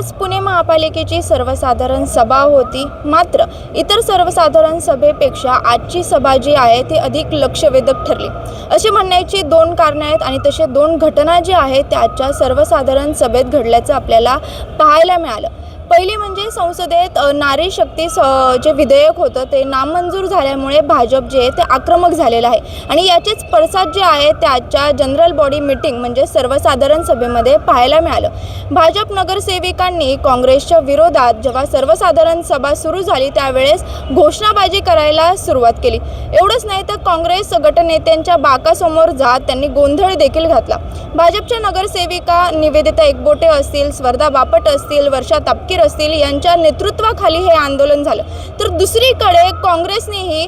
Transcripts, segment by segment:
आज पुणे महापालिकेची सर्वसाधारण सभा होती। मात्र इतर सर्वसाधारण सभेपेक्षा आजची सभा जी आहे ती अधिक लक्षवेधक ठरली अशी म्हणण्याची दोन कारणे आहेत आणि तसे दोन घटना जी आहेत त्या आजच्या सर्वसाधारण सभेत घडल्याचं आपल्याला पाहायला मिळालं। पहिली म्हणजे संसदेत नारी शक्ती जे विधेयक होतं ते नामंजूर झाल्यामुळे भाजप जे ते आक्रमक झालेलं आहे आणि याचेच पडसाद जे आहे ते आजच्या जनरल बॉडी मीटिंग म्हणजे सर्वसाधारण सभेमध्ये पाहायला मिळालं। भाजप नगरसेविकांनी काँग्रेसच्या विरोधात जेव्हा सर्वसाधारण सभा सुरू झाली त्यावेळेस घोषणाबाजी करायला सुरुवात केली। एवढंच नाही तर काँग्रेस गटनेत्यांच्या बाकासमोर जात त्यांनी गोंधळ देखील घातला। भाजपच्या नगरसेविका निवेदिता एकबोटे असतील, स्वर्धा बापट असतील, वर्षा तापकीर असतील यांच्या नेतृत्वाखाली हे आंदोलन झालं। तर दुसरीकडे काँग्रेसनेही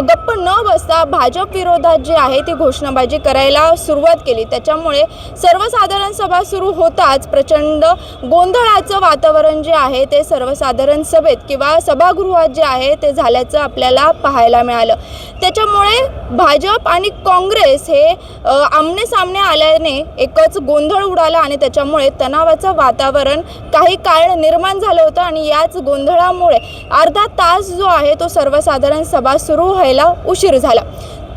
गप्प न बसता भाजप विरोधात जे आहे ती घोषणाबाजी करायला सुरुवात केली। त्याच्यामुळे सर्वसाधारण सभा सुरू होताच प्रचंड गोंधळाचं वातावरण जे आहे ते सर्वसाधारण सभेत किंवा सभागृहात जे आहे ते झाल्याचं आपल्याला पाहायला मिळालं। त्याच्यामुळे भाजप आणि काँग्रेस हे आमने सामने आल्याने एकच गोंधळ उडाला आणि त्याच्यामुळे तणावाचं वातावरण काही काळ निर्माण झालं होतं आणि याच गोंधळामुळे अर्धा तास जो आहे तो सर्वसाधारण सभा सुरू व्हायला उशीर झाला।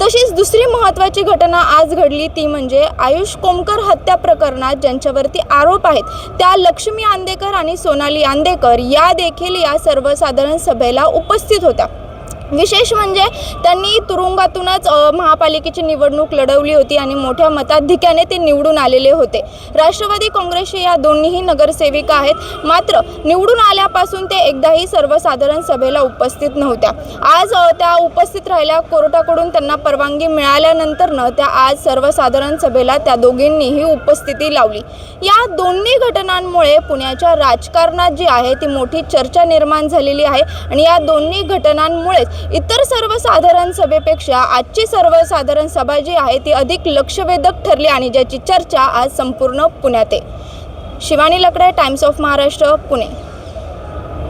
तशीच दुसरी महत्त्वाची घटना आज घडली ती म्हणजे आयुष कोमकर हत्या प्रकरणात ज्यांच्यावरती आरोप आहेत त्या लक्ष्मी आंदेकर आणि सोनाली आंदेकर या देखील या सर्वसाधारण सभेला उपस्थित होत्या। विशेष म्हणजे त्यांनी तुरुंगातूनच महापालिकेची निवडणूक लढवली होती आणि मोठ्या मताधिक्याने ते निवडून आलेले होते। राष्ट्रवादी काँग्रेसचे या दोन्हीही नगरसेविका आहेत, मात्र निवडून आल्यापासून ते एकदाही सर्वसाधारण सभेला उपस्थित नव्हत्या। आज त्या उपस्थित राहिल्या, कोर्टाकडून त्यांना परवानगी मिळाल्यानंतरनं त्या आज सर्वसाधारण सभेला त्या दोघींनीही उपस्थिती लावली। या दोन्ही घटनांमुळे पुण्याच्या राजकारणात जी आहे ती मोठी चर्चा निर्माण झालेली आहे आणि या दोन्ही घटनांमुळे इतर सर्वसाधारण सभेपेक्षा आजची सर्वसाधारण सभा जी आहे ती अधिक लक्षवेधक ठरली आणि ज्याची चर्चा आज संपूर्ण पुण्यात आहे। शिवानी लकडे, टाइम्स ऑफ महाराष्ट्र, पुणे।